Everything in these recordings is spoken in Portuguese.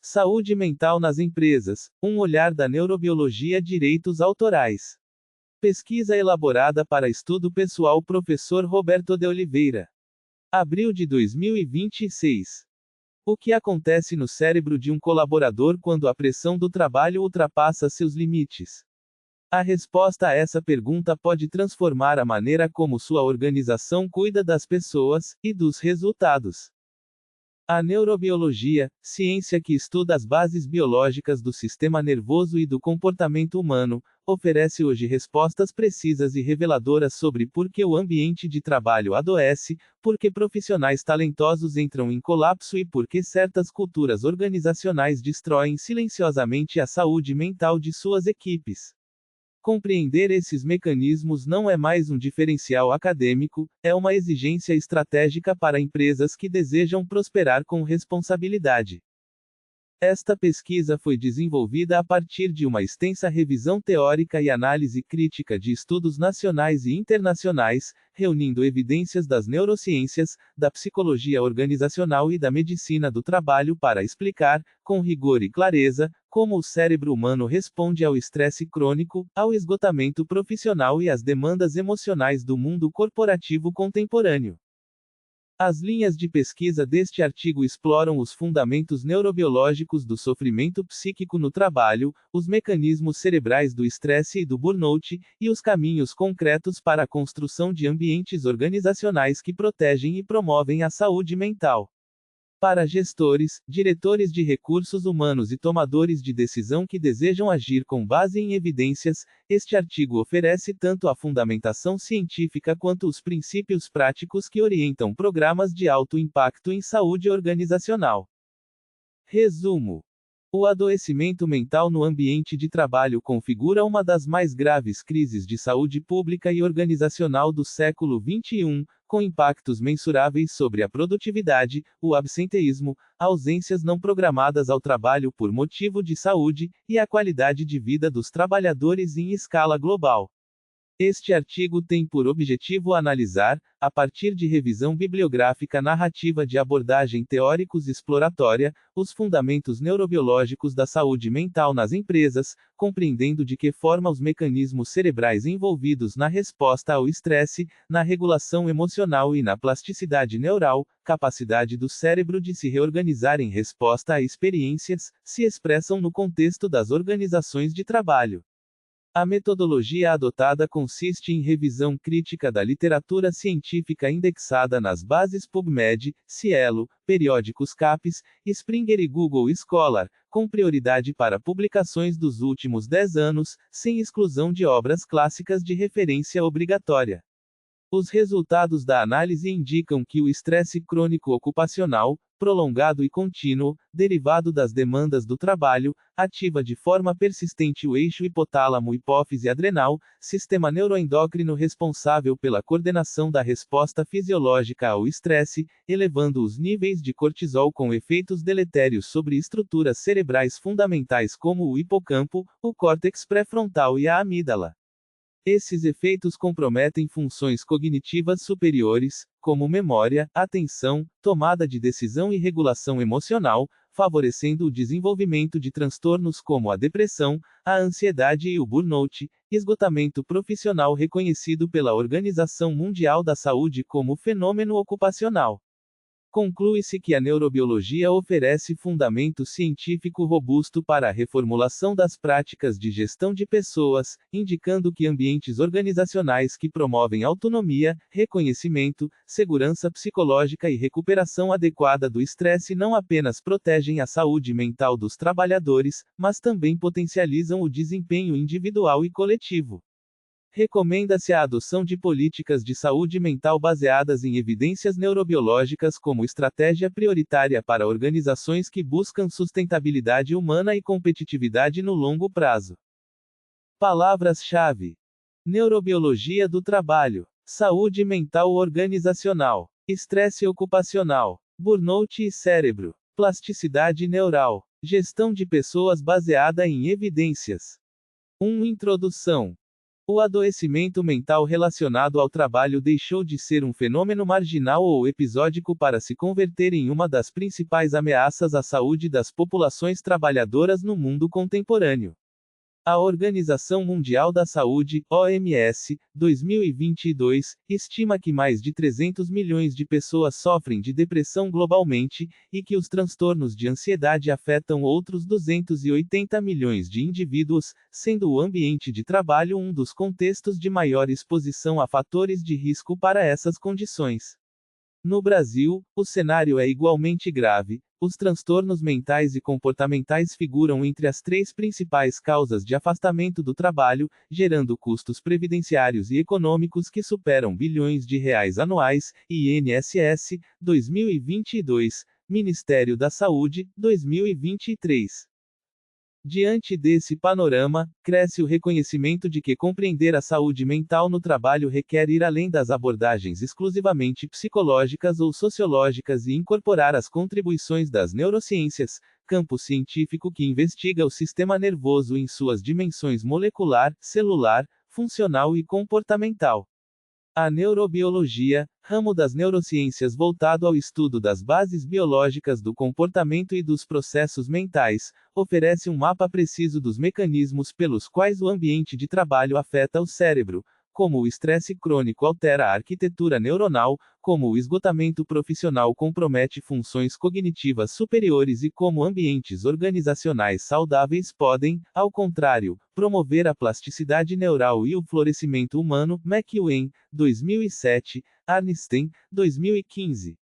Saúde mental nas empresas, um olhar da neurobiologia direitos autorais. Pesquisa elaborada para estudo pessoal Professor Roberto de Oliveira. Abril de 2026. O que acontece no cérebro de um colaborador quando a pressão do trabalho ultrapassa seus limites? A resposta a essa pergunta pode transformar a maneira como sua organização cuida das pessoas e dos resultados. A neurobiologia, ciência que estuda as bases biológicas do sistema nervoso e do comportamento humano, oferece hoje respostas precisas e reveladoras sobre por que o ambiente de trabalho adoece, por que profissionais talentosos entram em colapso e por que certas culturas organizacionais destroem silenciosamente a saúde mental de suas equipes. Compreender esses mecanismos não é mais um diferencial acadêmico, é uma exigência estratégica para empresas que desejam prosperar com responsabilidade. Esta pesquisa foi desenvolvida a partir de uma extensa revisão teórica e análise crítica de estudos nacionais e internacionais, reunindo evidências das neurociências, da psicologia organizacional e da medicina do trabalho para explicar, com rigor e clareza, como o cérebro humano responde ao estresse crônico, ao esgotamento profissional e às demandas emocionais do mundo corporativo contemporâneo. As linhas de pesquisa deste artigo exploram os fundamentos neurobiológicos do sofrimento psíquico no trabalho, os mecanismos cerebrais do estresse e do burnout, e os caminhos concretos para a construção de ambientes organizacionais que protegem e promovem a saúde mental. Para gestores, diretores de recursos humanos e tomadores de decisão que desejam agir com base em evidências, este artigo oferece tanto a fundamentação científica quanto os princípios práticos que orientam programas de alto impacto em saúde organizacional. Resumo: o adoecimento mental no ambiente de trabalho configura uma das mais graves crises de saúde pública e organizacional do século XXI, com impactos mensuráveis sobre a produtividade, o absenteísmo, ausências não programadas ao trabalho por motivo de saúde, e a qualidade de vida dos trabalhadores em escala global. Este artigo tem por objetivo analisar, a partir de revisão bibliográfica narrativa de abordagem teóricos exploratória, os fundamentos neurobiológicos da saúde mental nas empresas, compreendendo de que forma os mecanismos cerebrais envolvidos na resposta ao estresse, na regulação emocional e na plasticidade neural, capacidade do cérebro de se reorganizar em resposta a experiências, se expressam no contexto das organizações de trabalho. A metodologia adotada consiste em revisão crítica da literatura científica indexada nas bases PubMed, Cielo, periódicos CAPES, Springer e Google Scholar, com prioridade para publicações dos últimos 10 anos, sem exclusão de obras clássicas de referência obrigatória. Os resultados da análise indicam que o estresse crônico ocupacional, prolongado e contínuo, derivado das demandas do trabalho, ativa de forma persistente o eixo hipotálamo-hipófise adrenal, sistema neuroendócrino responsável pela coordenação da resposta fisiológica ao estresse, elevando os níveis de cortisol com efeitos deletérios sobre estruturas cerebrais fundamentais como o hipocampo, o córtex pré-frontal e a amígdala. Esses efeitos comprometem funções cognitivas superiores, como memória, atenção, tomada de decisão e regulação emocional, favorecendo o desenvolvimento de transtornos como a depressão, a ansiedade e o burnout, esgotamento profissional reconhecido pela Organização Mundial da Saúde como fenômeno ocupacional. Conclui-se que a neurobiologia oferece fundamento científico robusto para a reformulação das práticas de gestão de pessoas, indicando que ambientes organizacionais que promovem autonomia, reconhecimento, segurança psicológica e recuperação adequada do estresse não apenas protegem a saúde mental dos trabalhadores, mas também potencializam o desempenho individual e coletivo. Recomenda-se a adoção de políticas de saúde mental baseadas em evidências neurobiológicas como estratégia prioritária para organizações que buscam sustentabilidade humana e competitividade no longo prazo. Palavras-chave: neurobiologia do trabalho, saúde mental organizacional, estresse ocupacional, burnout e cérebro, plasticidade neural, gestão de pessoas baseada em evidências. Introdução. O adoecimento mental relacionado ao trabalho deixou de ser um fenômeno marginal ou episódico para se converter em uma das principais ameaças à saúde das populações trabalhadoras no mundo contemporâneo. A Organização Mundial da Saúde, OMS, 2022, estima que mais de 300 milhões de pessoas sofrem de depressão globalmente, e que os transtornos de ansiedade afetam outros 280 milhões de indivíduos, sendo o ambiente de trabalho um dos contextos de maior exposição a fatores de risco para essas condições. No Brasil, o cenário é igualmente grave. Os transtornos mentais e comportamentais figuram entre as 3 principais causas de afastamento do trabalho, gerando custos previdenciários e econômicos que superam bilhões de reais anuais. INSS, 2022, Ministério da Saúde, 2023. Diante desse panorama, cresce o reconhecimento de que compreender a saúde mental no trabalho requer ir além das abordagens exclusivamente psicológicas ou sociológicas e incorporar as contribuições das neurociências, campo científico que investiga o sistema nervoso em suas dimensões molecular, celular, funcional e comportamental. A neurobiologia, ramo das neurociências voltado ao estudo das bases biológicas do comportamento e dos processos mentais, oferece um mapa preciso dos mecanismos pelos quais o ambiente de trabalho afeta o cérebro, como o estresse crônico altera a arquitetura neuronal, como o esgotamento profissional compromete funções cognitivas superiores e como ambientes organizacionais saudáveis podem, ao contrário, promover a plasticidade neural e o florescimento humano. McEwen, 2007, Arnstein, 2015.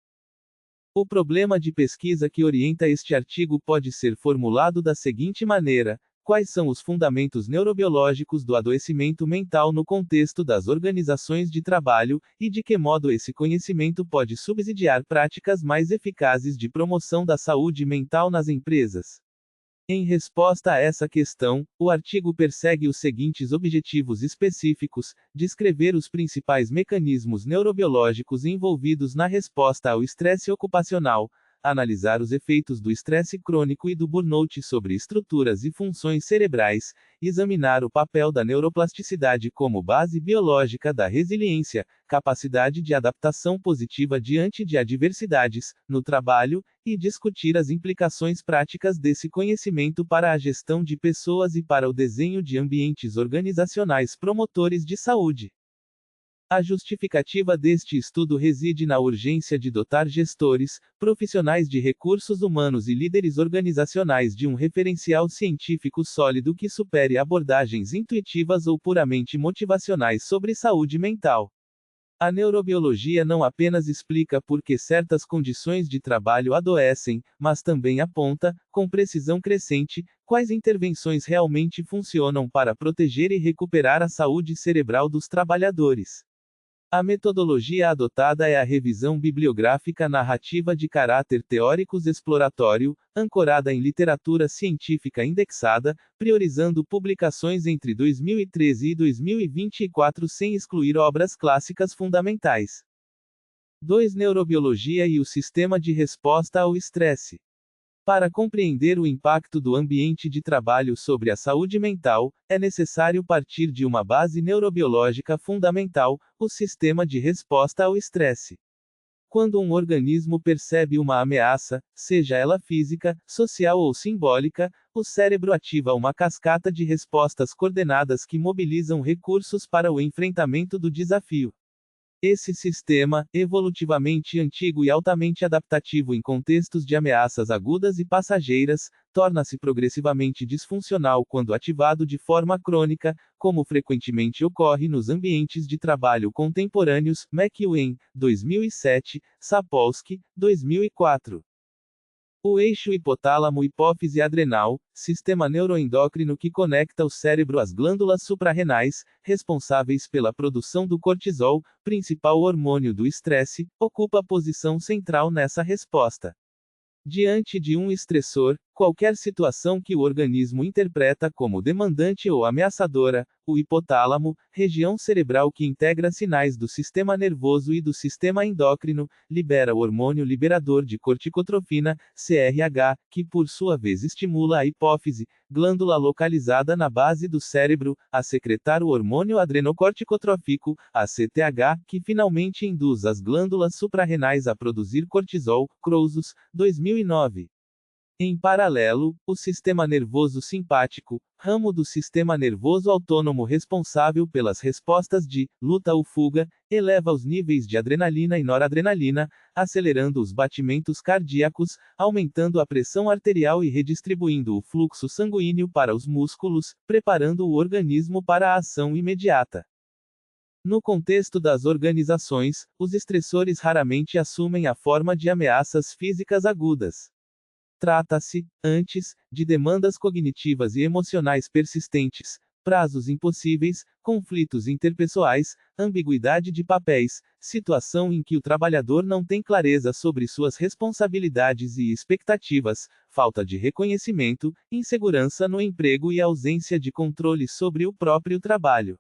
O problema de pesquisa que orienta este artigo pode ser formulado da seguinte maneira: quais são os fundamentos neurobiológicos do adoecimento mental no contexto das organizações de trabalho, e de que modo esse conhecimento pode subsidiar práticas mais eficazes de promoção da saúde mental nas empresas? Em resposta a essa questão, o artigo persegue os seguintes objetivos específicos: descrever os principais mecanismos neurobiológicos envolvidos na resposta ao estresse ocupacional, analisar os efeitos do estresse crônico e do burnout sobre estruturas e funções cerebrais, examinar o papel da neuroplasticidade como base biológica da resiliência, capacidade de adaptação positiva diante de adversidades, no trabalho, e discutir as implicações práticas desse conhecimento para a gestão de pessoas e para o desenho de ambientes organizacionais promotores de saúde. A justificativa deste estudo reside na urgência de dotar gestores, profissionais de recursos humanos e líderes organizacionais de um referencial científico sólido que supere abordagens intuitivas ou puramente motivacionais sobre saúde mental. A neurobiologia não apenas explica por que certas condições de trabalho adoecem, mas também aponta, com precisão crescente, quais intervenções realmente funcionam para proteger e recuperar a saúde cerebral dos trabalhadores. A metodologia adotada é a revisão bibliográfica narrativa de caráter teórico-exploratório, ancorada em literatura científica indexada, priorizando publicações entre 2013 e 2024 sem excluir obras clássicas fundamentais. 2. Neurobiologia e o sistema de resposta ao estresse. Para compreender o impacto do ambiente de trabalho sobre a saúde mental, é necessário partir de uma base neurobiológica fundamental, o sistema de resposta ao estresse. Quando um organismo percebe uma ameaça, seja ela física, social ou simbólica, o cérebro ativa uma cascata de respostas coordenadas que mobilizam recursos para o enfrentamento do desafio. Esse sistema, evolutivamente antigo e altamente adaptativo em contextos de ameaças agudas e passageiras, torna-se progressivamente disfuncional quando ativado de forma crônica, como frequentemente ocorre nos ambientes de trabalho contemporâneos. McEwen, 2007, Sapolsky, 2004. O eixo hipotálamo-hipófise adrenal, sistema neuroendócrino que conecta o cérebro às glândulas suprarrenais, responsáveis pela produção do cortisol, principal hormônio do estresse, ocupa posição central nessa resposta. Diante de um estressor, Qualquer situação que o organismo interpreta como demandante ou ameaçadora, o hipotálamo, região cerebral que integra sinais do sistema nervoso e do sistema endócrino, libera o hormônio liberador de corticotrofina, CRH, que por sua vez estimula a hipófise, glândula localizada na base do cérebro, a secretar o hormônio adrenocorticotrófico, ACTH, que finalmente induz as glândulas suprarrenais a produzir cortisol, Crouzos, 2009. Em paralelo, o sistema nervoso simpático, ramo do sistema nervoso autônomo responsável pelas respostas de luta ou fuga, eleva os níveis de adrenalina e noradrenalina, acelerando os batimentos cardíacos, aumentando a pressão arterial e redistribuindo o fluxo sanguíneo para os músculos, preparando o organismo para a ação imediata. No contexto das organizações, os estressores raramente assumem a forma de ameaças físicas agudas. Trata-se, antes, de demandas cognitivas e emocionais persistentes, prazos impossíveis, conflitos interpessoais, ambiguidade de papéis, situação em que o trabalhador não tem clareza sobre suas responsabilidades e expectativas, falta de reconhecimento, insegurança no emprego e ausência de controle sobre o próprio trabalho.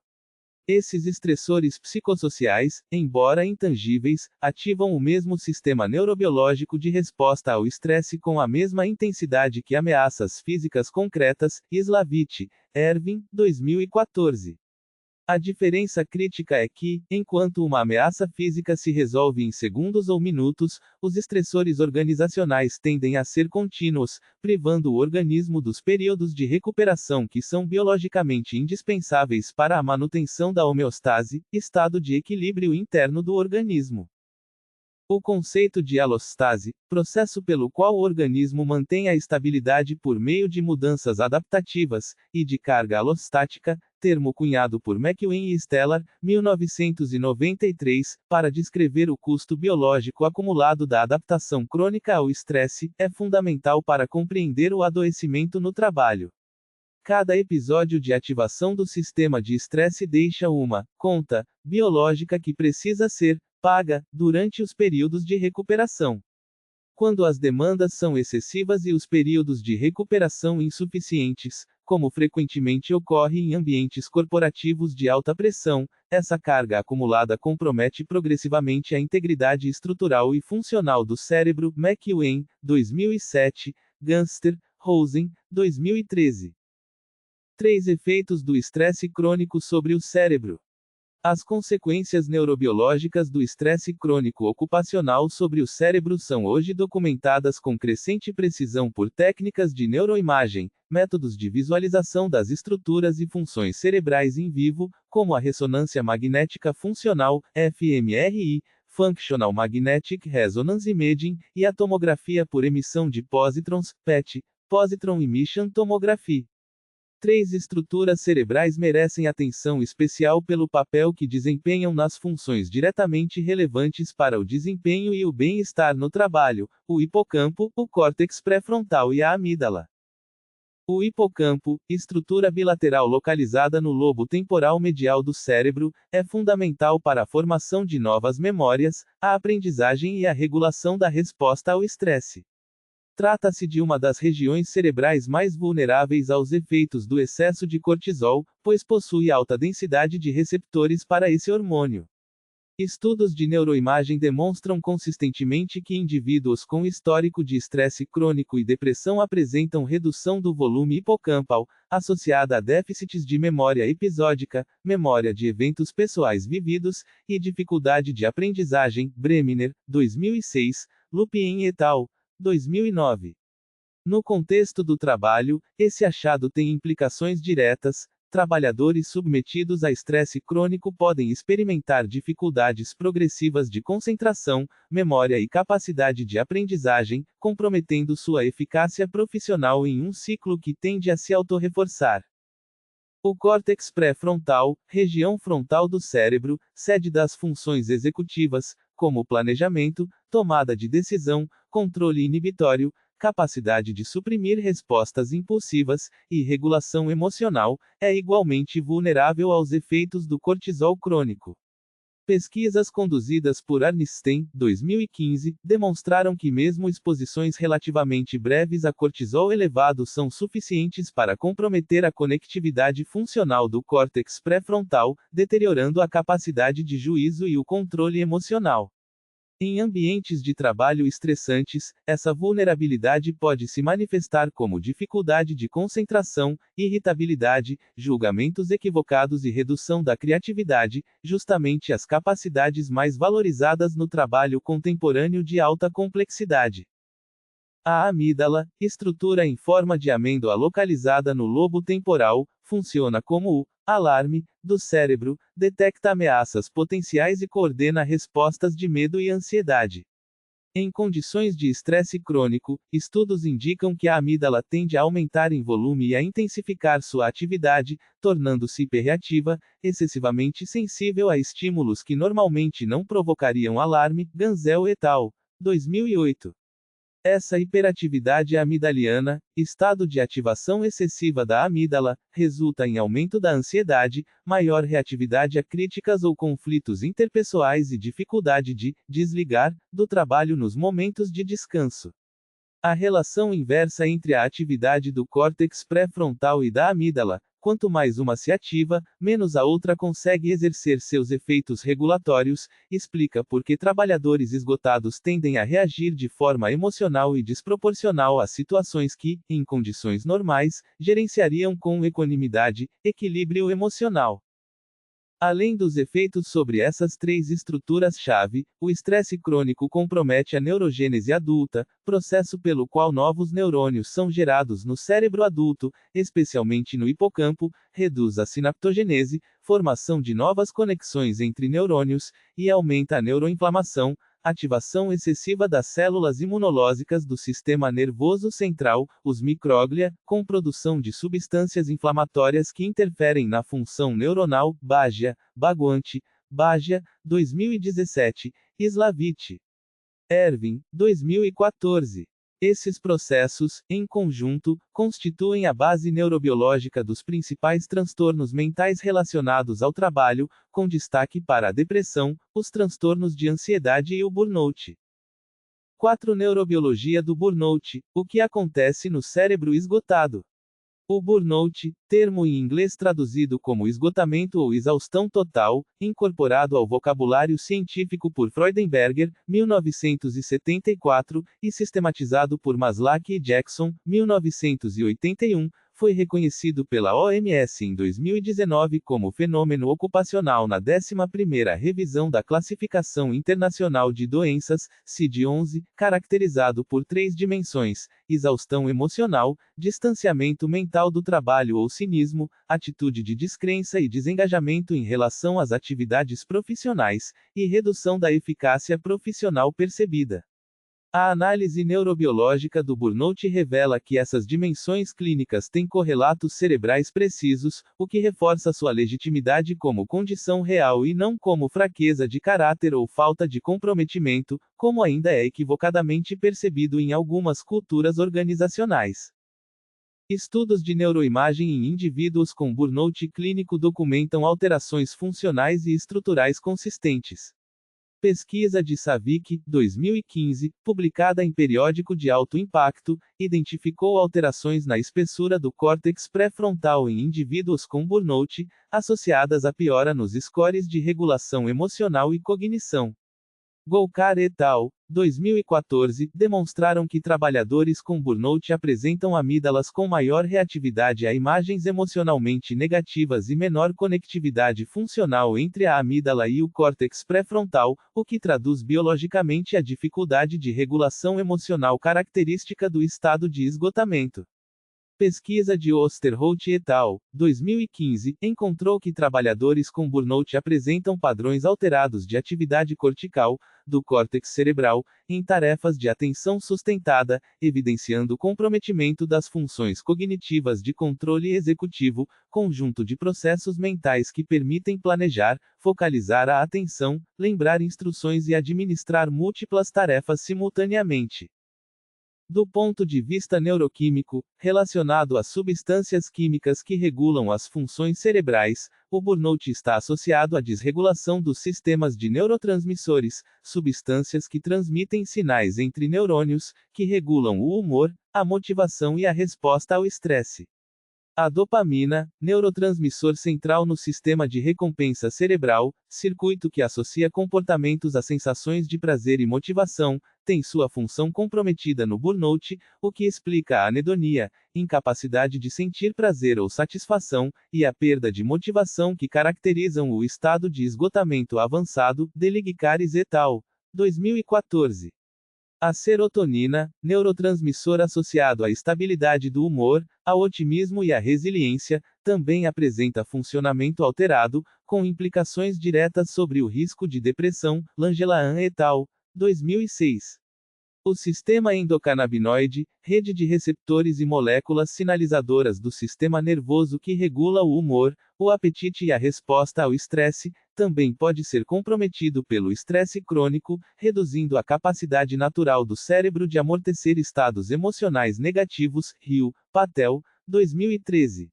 Esses estressores psicossociais, embora intangíveis, ativam o mesmo sistema neurobiológico de resposta ao estresse com a mesma intensidade que ameaças físicas concretas. Slavitt, Ervin, 2014. A diferença crítica é que, enquanto uma ameaça física se resolve em segundos ou minutos, os estressores organizacionais tendem a ser contínuos, privando o organismo dos períodos de recuperação que são biologicamente indispensáveis para a manutenção da homeostase, estado de equilíbrio interno do organismo. O conceito de alostase, processo pelo qual o organismo mantém a estabilidade por meio de mudanças adaptativas, e de carga alostática, termo cunhado por McEwen e Stellar, 1993, para descrever o custo biológico acumulado da adaptação crônica ao estresse, é fundamental para compreender o adoecimento no trabalho. Cada episódio de ativação do sistema de estresse deixa uma conta biológica que precisa ser paga durante os períodos de recuperação. Quando as demandas são excessivas e os períodos de recuperação insuficientes, como frequentemente ocorre em ambientes corporativos de alta pressão, essa carga acumulada compromete progressivamente a integridade estrutural e funcional do cérebro. McEwen, 2007, Gunster, Rosen, 2013. 3 efeitos do estresse crônico sobre o cérebro. As consequências neurobiológicas do estresse crônico ocupacional sobre o cérebro são hoje documentadas com crescente precisão por técnicas de neuroimagem, métodos de visualização das estruturas e funções cerebrais em vivo, como a ressonância magnética funcional, fMRI, Functional Magnetic Resonance Imaging, e a tomografia por emissão de pósitrons, PET, Positron Emission Tomography. 3 estruturas cerebrais merecem atenção especial pelo papel que desempenham nas funções diretamente relevantes para o desempenho e o bem-estar no trabalho: o hipocampo, o córtex pré-frontal e a amígdala. O hipocampo, estrutura bilateral localizada no lobo temporal medial do cérebro, é fundamental para a formação de novas memórias, a aprendizagem e a regulação da resposta ao estresse. Trata-se de uma das regiões cerebrais mais vulneráveis aos efeitos do excesso de cortisol, pois possui alta densidade de receptores para esse hormônio. Estudos de neuroimagem demonstram consistentemente que indivíduos com histórico de estresse crônico e depressão apresentam redução do volume hipocampal, associada a déficits de memória episódica, memória de eventos pessoais vividos, e dificuldade de aprendizagem. Bremner, 2006, Lupien et al., 2009. No contexto do trabalho, esse achado tem implicações diretas. Trabalhadores submetidos a estresse crônico podem experimentar dificuldades progressivas de concentração, memória e capacidade de aprendizagem, comprometendo sua eficácia profissional em um ciclo que tende a se autorreforçar. O córtex pré-frontal, região frontal do cérebro, sede das funções executivas, como planejamento, tomada de decisão, controle inibitório, capacidade de suprimir respostas impulsivas, e regulação emocional, é igualmente vulnerável aos efeitos do cortisol crônico. Pesquisas conduzidas por Arnstein, 2015, demonstraram que mesmo exposições relativamente breves a cortisol elevado são suficientes para comprometer a conectividade funcional do córtex pré-frontal, deteriorando a capacidade de juízo e o controle emocional. Em ambientes de trabalho estressantes, essa vulnerabilidade pode se manifestar como dificuldade de concentração, irritabilidade, julgamentos equivocados e redução da criatividade, justamente as capacidades mais valorizadas no trabalho contemporâneo de alta complexidade. A amígdala, estrutura em forma de amêndoa localizada no lobo temporal, funciona como o alarme do cérebro, detecta ameaças potenciais e coordena respostas de medo e ansiedade. Em condições de estresse crônico, estudos indicam que a amígdala tende a aumentar em volume e a intensificar sua atividade, tornando-se hiperreativa, excessivamente sensível a estímulos que normalmente não provocariam alarme. Ganzel et al., 2008. Essa hiperatividade amidaliana, estado de ativação excessiva da amígdala, resulta em aumento da ansiedade, maior reatividade a críticas ou conflitos interpessoais e dificuldade de desligar do trabalho nos momentos de descanso. A relação inversa entre a atividade do córtex pré-frontal e da amígdala, quanto mais uma se ativa, menos a outra consegue exercer seus efeitos regulatórios, explica por que trabalhadores esgotados tendem a reagir de forma emocional e desproporcional a situações que, em condições normais, gerenciariam com equanimidade, equilíbrio emocional. Além dos efeitos sobre essas três estruturas-chave, o estresse crônico compromete a neurogênese adulta, processo pelo qual novos neurônios são gerados no cérebro adulto, especialmente no hipocampo, reduz a sinaptogenese, formação de novas conexões entre neurônios, e aumenta a neuroinflamação, ativação excessiva das células imunológicas do sistema nervoso central, os micróglia, com produção de substâncias inflamatórias que interferem na função neuronal. Bagia, Baguante, Bagia, 2017, Slavich. Ervin, 2014. Esses processos, em conjunto, constituem a base neurobiológica dos principais transtornos mentais relacionados ao trabalho, com destaque para a depressão, os transtornos de ansiedade e o burnout. 4. Neurobiologia do burnout: o que acontece no cérebro esgotado. O burnout, termo em inglês traduzido como esgotamento ou exaustão total, incorporado ao vocabulário científico por Freudenberger, 1974, e sistematizado por Maslach e Jackson, 1981, foi reconhecido pela OMS em 2019 como fenômeno ocupacional na 11ª revisão da Classificação Internacional de Doenças, CID-11, caracterizado por 3 dimensões: exaustão emocional, distanciamento mental do trabalho ou cinismo, atitude de descrença e desengajamento em relação às atividades profissionais, e redução da eficácia profissional percebida. A análise neurobiológica do burnout revela que essas dimensões clínicas têm correlatos cerebrais precisos, o que reforça sua legitimidade como condição real e não como fraqueza de caráter ou falta de comprometimento, como ainda é equivocadamente percebido em algumas culturas organizacionais. Estudos de neuroimagem em indivíduos com burnout clínico documentam alterações funcionais e estruturais consistentes. Pesquisa de Savic, 2015, publicada em periódico de alto impacto, identificou alterações na espessura do córtex pré-frontal em indivíduos com burnout, associadas a piora nos scores de regulação emocional e cognição. Golkar et al., 2014, demonstraram que trabalhadores com burnout apresentam amígdalas com maior reatividade a imagens emocionalmente negativas e menor conectividade funcional entre a amígdala e o córtex pré-frontal, o que traduz biologicamente a dificuldade de regulação emocional característica do estado de esgotamento. Pesquisa de Osterhout et al., 2015, encontrou que trabalhadores com burnout apresentam padrões alterados de atividade cortical, do córtex cerebral, em tarefas de atenção sustentada, evidenciando o comprometimento das funções cognitivas de controle executivo, conjunto de processos mentais que permitem planejar, focalizar a atenção, lembrar instruções e administrar múltiplas tarefas simultaneamente. Do ponto de vista neuroquímico, relacionado às substâncias químicas que regulam as funções cerebrais, o burnout está associado à desregulação dos sistemas de neurotransmissores, substâncias que transmitem sinais entre neurônios, que regulam o humor, a motivação e a resposta ao estresse. A dopamina, neurotransmissor central no sistema de recompensa cerebral, circuito que associa comportamentos a sensações de prazer e motivação, tem sua função comprometida no burnout, o que explica a anedonia, incapacidade de sentir prazer ou satisfação, e a perda de motivação que caracterizam o estado de esgotamento avançado, de Ligicaris et al. 2014. A serotonina, neurotransmissor associado à estabilidade do humor, ao otimismo e à resiliência, também apresenta funcionamento alterado, com implicações diretas sobre o risco de depressão, Langelaan et al. 2006. O sistema endocannabinoide, rede de receptores e moléculas sinalizadoras do sistema nervoso que regula o humor, o apetite e a resposta ao estresse, também pode ser comprometido pelo estresse crônico, reduzindo a capacidade natural do cérebro de amortecer estados emocionais negativos, Hill, Patel, 2013.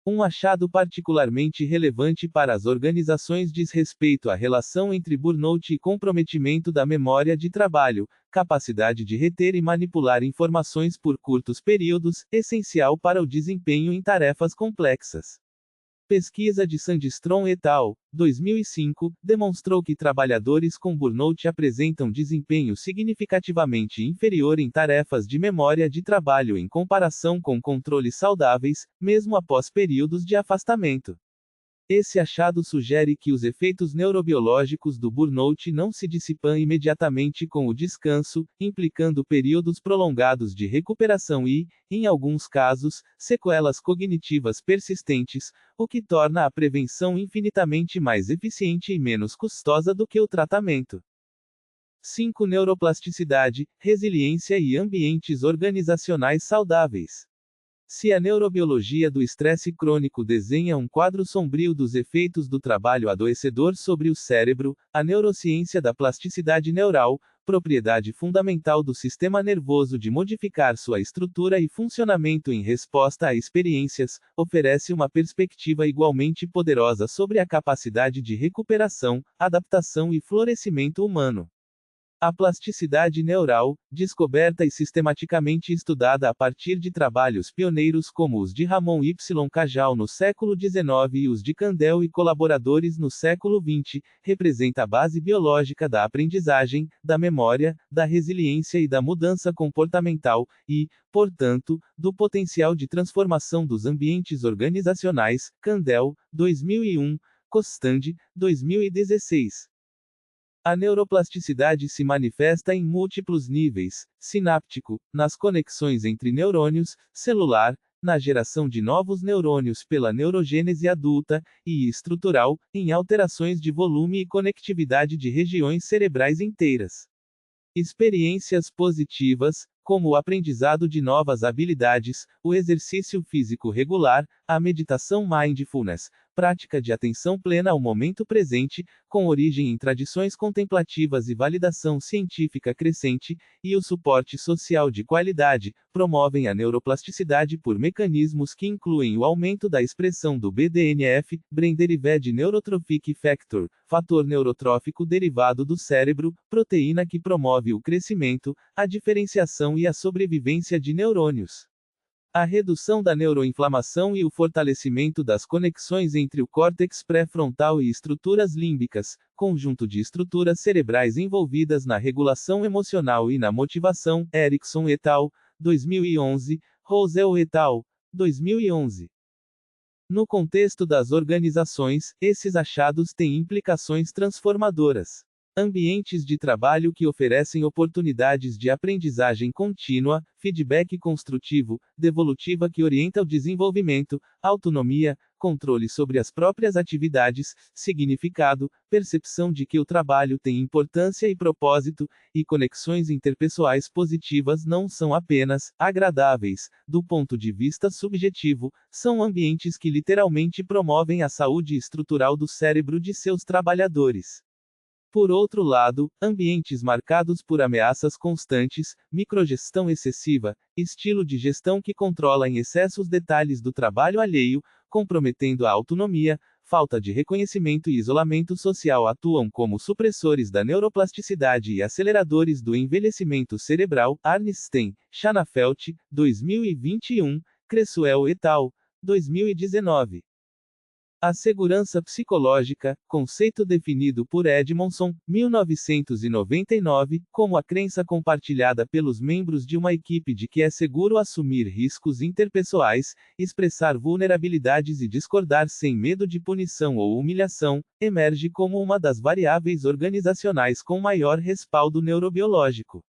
Um achado particularmente relevante para as organizações diz respeito à relação entre burnout e comprometimento da memória de trabalho, capacidade de reter e manipular informações por curtos períodos, essencial para o desempenho em tarefas complexas. Pesquisa de Sandstrom et al., 2005, demonstrou que trabalhadores com burnout apresentam desempenho significativamente inferior em tarefas de memória de trabalho em comparação com controles saudáveis, mesmo após períodos de afastamento. Esse achado sugere que os efeitos neurobiológicos do burnout não se dissipam imediatamente com o descanso, implicando períodos prolongados de recuperação e, em alguns casos, sequelas cognitivas persistentes, o que torna a prevenção infinitamente mais eficiente e menos custosa do que o tratamento. 5. Neuroplasticidade, resiliência e ambientes organizacionais saudáveis. Se a neurobiologia do estresse crônico desenha um quadro sombrio dos efeitos do trabalho adoecedor sobre o cérebro, a neurociência da plasticidade neural, propriedade fundamental do sistema nervoso de modificar sua estrutura e funcionamento em resposta a experiências, oferece uma perspectiva igualmente poderosa sobre a capacidade de recuperação, adaptação e florescimento humano. A plasticidade neural, descoberta e sistematicamente estudada a partir de trabalhos pioneiros como os de Ramon Y. Cajal no século XIX e os de Kandel e colaboradores no século XX, representa a base biológica da aprendizagem, da memória, da resiliência e da mudança comportamental, e, portanto, do potencial de transformação dos ambientes organizacionais. Kandel, 2001, Costandi, 2016. A neuroplasticidade se manifesta em múltiplos níveis: sináptico, nas conexões entre neurônios, celular, na geração de novos neurônios pela neurogênese adulta, e estrutural, em alterações de volume e conectividade de regiões cerebrais inteiras. Experiências positivas, como o aprendizado de novas habilidades, o exercício físico regular, a meditação mindfulness, prática de atenção plena ao momento presente, com origem em tradições contemplativas e validação científica crescente, e o suporte social de qualidade, promovem a neuroplasticidade por mecanismos que incluem o aumento da expressão do BDNF, Brain Derived Neurotrophic Factor, fator neurotrófico derivado do cérebro, proteína que promove o crescimento, a diferenciação e a sobrevivência de neurônios. A redução da neuroinflamação e o fortalecimento das conexões entre o córtex pré-frontal e estruturas límbicas, conjunto de estruturas cerebrais envolvidas na regulação emocional e na motivação, Erickson et al., 2011, Rosell et al., 2011. No contexto das organizações, esses achados têm implicações transformadoras. Ambientes de trabalho que oferecem oportunidades de aprendizagem contínua, feedback construtivo, devolutiva que orienta o desenvolvimento, autonomia, controle sobre as próprias atividades, significado, percepção de que o trabalho tem importância e propósito, e conexões interpessoais positivas não são apenas agradáveis, do ponto de vista subjetivo, são ambientes que literalmente promovem a saúde estrutural do cérebro de seus trabalhadores. Por outro lado, ambientes marcados por ameaças constantes, microgestão excessiva, estilo de gestão que controla em excesso os detalhes do trabalho alheio, comprometendo a autonomia, falta de reconhecimento e isolamento social atuam como supressores da neuroplasticidade e aceleradores do envelhecimento cerebral. Arnstein, Schanafelt, 2021, Creswell et al., 2019. A segurança psicológica, conceito definido por Edmondson, 1999, como a crença compartilhada pelos membros de uma equipe de que é seguro assumir riscos interpessoais, expressar vulnerabilidades e discordar sem medo de punição ou humilhação, emerge como uma das variáveis organizacionais com maior respaldo neurobiológico.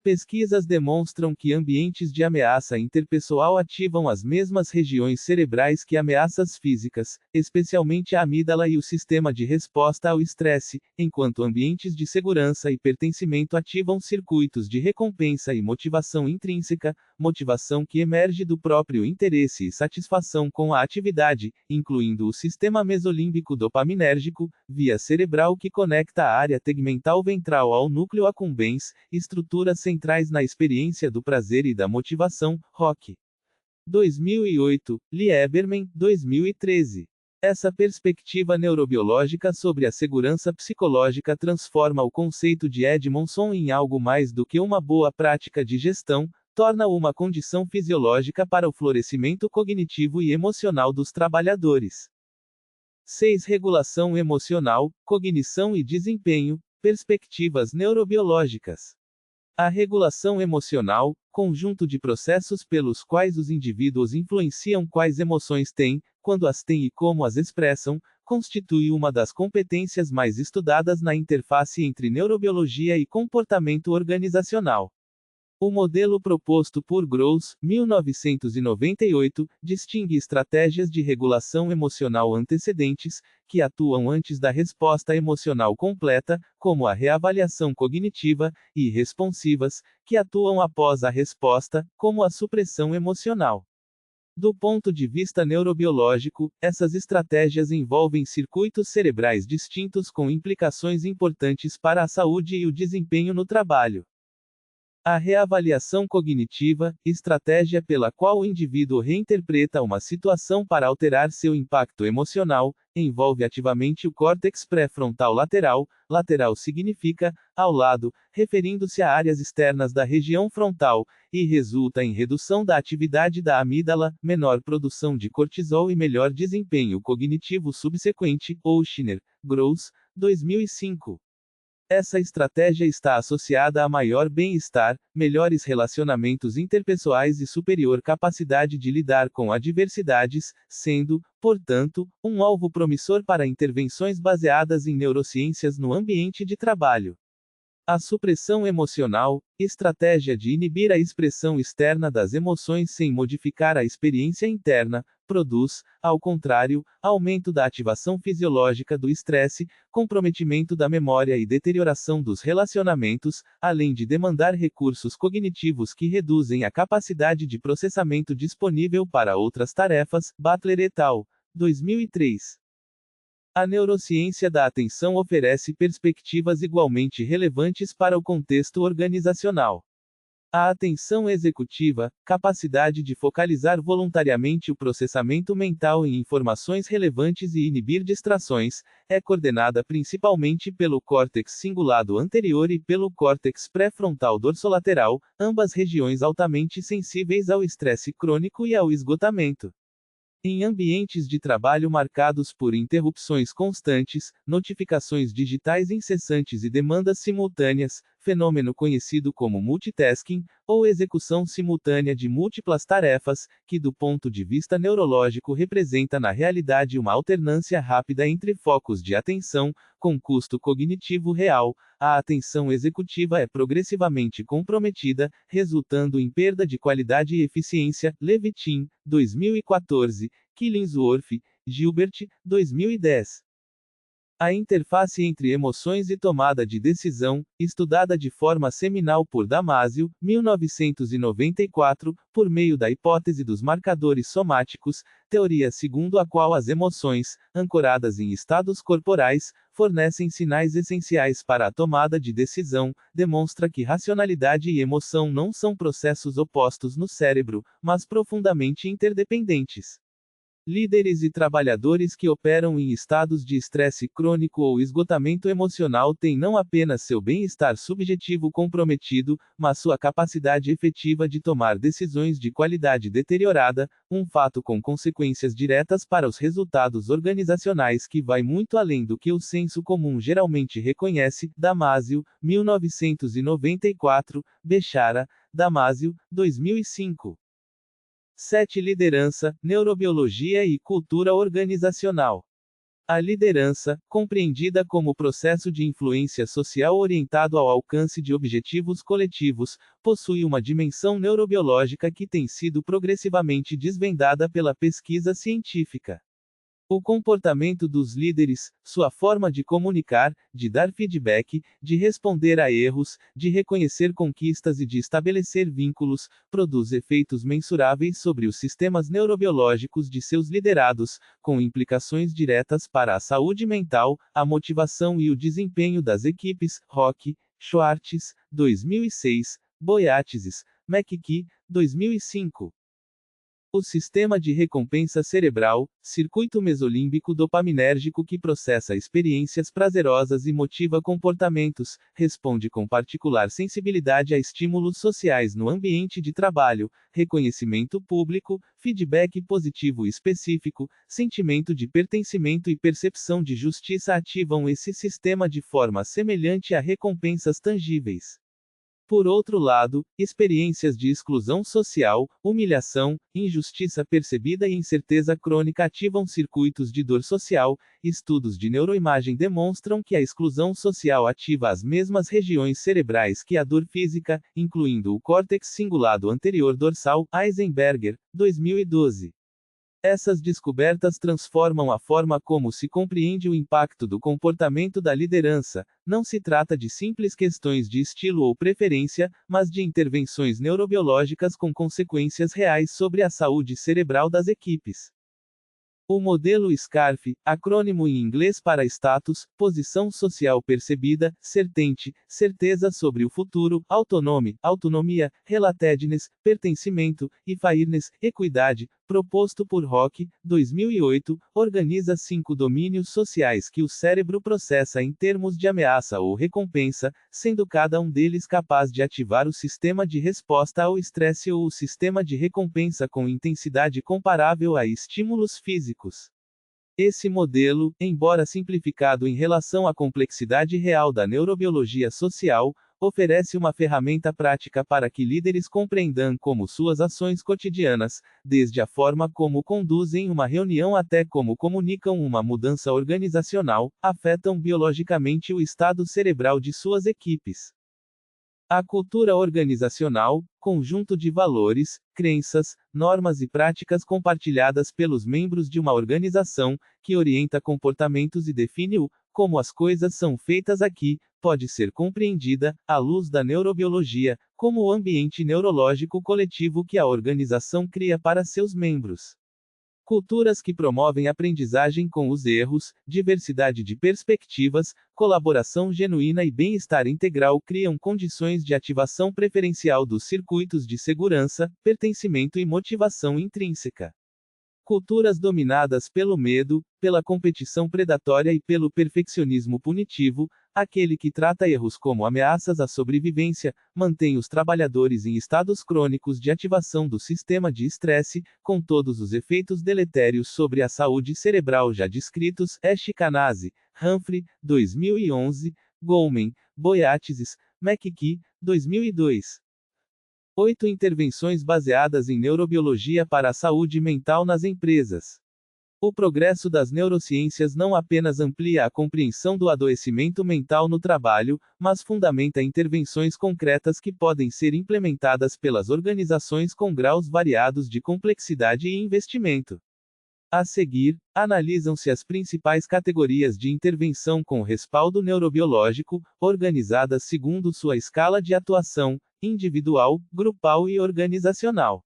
Pesquisas demonstram que ambientes de ameaça interpessoal ativam as mesmas regiões cerebrais que ameaças físicas, especialmente a amígdala e o sistema de resposta ao estresse, enquanto ambientes de segurança e pertencimento ativam circuitos de recompensa e motivação intrínseca, motivação que emerge do próprio interesse e satisfação com a atividade, incluindo o sistema mesolímbico dopaminérgico, via cerebral que conecta a área tegmental ventral ao núcleo accumbens, estruturas centrais na experiência do prazer e da motivação. Rock. 2008, Lieberman, 2013. Essa perspectiva neurobiológica sobre a segurança psicológica transforma o conceito de Edmondson em algo mais do que uma boa prática de gestão, torna-o uma condição fisiológica para o florescimento cognitivo e emocional dos trabalhadores. 6. Regulação emocional, cognição e desempenho, perspectivas neurobiológicas. A regulação emocional, conjunto de processos pelos quais os indivíduos influenciam quais emoções têm, quando as têm e como as expressam, constitui uma das competências mais estudadas na interface entre neurobiologia e comportamento organizacional. O modelo proposto por Gross, 1998, distingue estratégias de regulação emocional antecedentes, que atuam antes da resposta emocional completa, como a reavaliação cognitiva, e responsivas, que atuam após a resposta, como a supressão emocional. Do ponto de vista neurobiológico, essas estratégias envolvem circuitos cerebrais distintos com implicações importantes para a saúde e o desempenho no trabalho. A reavaliação cognitiva, estratégia pela qual o indivíduo reinterpreta uma situação para alterar seu impacto emocional, envolve ativamente o córtex pré-frontal lateral. Lateral significa ao lado, referindo-se a áreas externas da região frontal, e resulta em redução da atividade da amígdala, menor produção de cortisol e melhor desempenho cognitivo subsequente. Oshner, Gross, 2005. Essa estratégia está associada a maior bem-estar, melhores relacionamentos interpessoais e superior capacidade de lidar com adversidades, sendo, portanto, um alvo promissor para intervenções baseadas em neurociências no ambiente de trabalho. A supressão emocional, estratégia de inibir a expressão externa das emoções sem modificar a experiência interna, produz, ao contrário, aumento da ativação fisiológica do estresse, comprometimento da memória e deterioração dos relacionamentos, além de demandar recursos cognitivos que reduzem a capacidade de processamento disponível para outras tarefas. Butler et al., 2003. A neurociência da atenção oferece perspectivas igualmente relevantes para o contexto organizacional. A atenção executiva, capacidade de focalizar voluntariamente o processamento mental em informações relevantes e inibir distrações, é coordenada principalmente pelo córtex cingulado anterior e pelo córtex pré-frontal dorsolateral, ambas regiões altamente sensíveis ao estresse crônico e ao esgotamento. Em ambientes de trabalho marcados por interrupções constantes, notificações digitais incessantes e demandas simultâneas, fenômeno conhecido como multitasking, ou execução simultânea de múltiplas tarefas, que do ponto de vista neurológico representa na realidade uma alternância rápida entre focos de atenção, com custo cognitivo real, a atenção executiva é progressivamente comprometida, resultando em perda de qualidade e eficiência. Levitin, 2014, Killingsworth, Gilbert, 2010. A interface entre emoções e tomada de decisão, estudada de forma seminal por Damasio, 1994, por meio da hipótese dos marcadores somáticos, teoria segundo a qual as emoções, ancoradas em estados corporais, fornecem sinais essenciais para a tomada de decisão, demonstra que racionalidade e emoção não são processos opostos no cérebro, mas profundamente interdependentes. Líderes e trabalhadores que operam em estados de estresse crônico ou esgotamento emocional têm não apenas seu bem-estar subjetivo comprometido, mas sua capacidade efetiva de tomar decisões de qualidade deteriorada, um fato com consequências diretas para os resultados organizacionais que vai muito além do que o senso comum geralmente reconhece. Damasio, 1994, Bechara, Damasio, 2005. 7. Liderança, neurobiologia e cultura organizacional. A liderança, compreendida como processo de influência social orientado ao alcance de objetivos coletivos, possui uma dimensão neurobiológica que tem sido progressivamente desvendada pela pesquisa científica. O comportamento dos líderes, sua forma de comunicar, de dar feedback, de responder a erros, de reconhecer conquistas e de estabelecer vínculos, produz efeitos mensuráveis sobre os sistemas neurobiológicos de seus liderados, com implicações diretas para a saúde mental, a motivação e o desempenho das equipes. Rock, Schwartz, 2006, Boyatzis, McKee, 2005. O sistema de recompensa cerebral, circuito mesolímbico dopaminérgico que processa experiências prazerosas e motiva comportamentos, responde com particular sensibilidade a estímulos sociais no ambiente de trabalho, reconhecimento público, feedback positivo específico, sentimento de pertencimento e percepção de justiça ativam esse sistema de forma semelhante a recompensas tangíveis. Por outro lado, experiências de exclusão social, humilhação, injustiça percebida e incerteza crônica ativam circuitos de dor social. Estudos de neuroimagem demonstram que a exclusão social ativa as mesmas regiões cerebrais que a dor física, incluindo o córtex cingulado anterior dorsal. Eisenberger, 2012. Essas descobertas transformam a forma como se compreende o impacto do comportamento da liderança. Não se trata de simples questões de estilo ou preferência, mas de intervenções neurobiológicas com consequências reais sobre a saúde cerebral das equipes. O modelo SCARF, acrônimo em inglês para status, posição social percebida, certente, certeza sobre o futuro, autonomia, relatedness, pertencimento, e fairness, equidade, proposto por Rock, 2008, organiza 5 domínios sociais que o cérebro processa em termos de ameaça ou recompensa, sendo cada um deles capaz de ativar o sistema de resposta ao estresse ou o sistema de recompensa com intensidade comparável a estímulos físicos. Esse modelo, embora simplificado em relação à complexidade real da neurobiologia social, oferece uma ferramenta prática para que líderes compreendam como suas ações cotidianas, desde a forma como conduzem uma reunião até como comunicam uma mudança organizacional, afetam biologicamente o estado cerebral de suas equipes. A cultura organizacional, conjunto de valores, crenças, normas e práticas compartilhadas pelos membros de uma organização, que orienta comportamentos e define como as coisas são feitas aqui, pode ser compreendida, à luz da neurobiologia, como o ambiente neurológico coletivo que a organização cria para seus membros. Culturas que promovem aprendizagem com os erros, diversidade de perspectivas, colaboração genuína e bem-estar integral criam condições de ativação preferencial dos circuitos de segurança, pertencimento e motivação intrínseca. Culturas dominadas pelo medo, pela competição predatória e pelo perfeccionismo punitivo, aquele que trata erros como ameaças à sobrevivência, mantém os trabalhadores em estados crônicos de ativação do sistema de estresse, com todos os efeitos deletérios sobre a saúde cerebral já descritos. Eshkenazi, Humphrey, 2011, Goleman, Boyatzis, McKee, 2002. 8 intervenções baseadas em neurobiologia para a saúde mental nas empresas. O progresso das neurociências não apenas amplia a compreensão do adoecimento mental no trabalho, mas fundamenta intervenções concretas que podem ser implementadas pelas organizações com graus variados de complexidade e investimento. A seguir, analisam-se as principais categorias de intervenção com respaldo neurobiológico, organizadas segundo sua escala de atuação, individual, grupal e organizacional.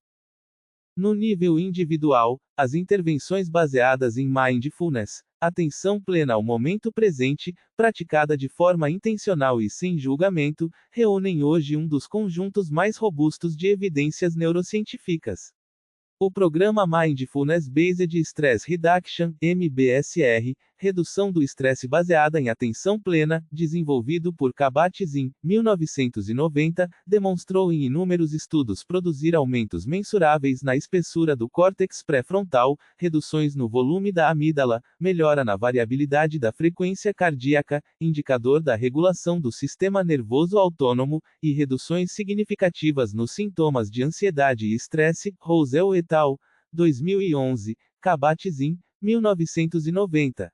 No nível individual, as intervenções baseadas em mindfulness, atenção plena ao momento presente, praticada de forma intencional e sem julgamento, reúnem hoje um dos conjuntos mais robustos de evidências neurocientíficas. O programa Mindfulness Based Stress Reduction, MBSR, redução do estresse baseada em atenção plena, desenvolvido por Kabat-Zinn, 1990, demonstrou em inúmeros estudos produzir aumentos mensuráveis na espessura do córtex pré-frontal, reduções no volume da amígdala, melhora na variabilidade da frequência cardíaca, indicador da regulação do sistema nervoso autônomo, e reduções significativas nos sintomas de ansiedade e estresse. Rosell et al., 2011, Kabat-Zinn, 1990.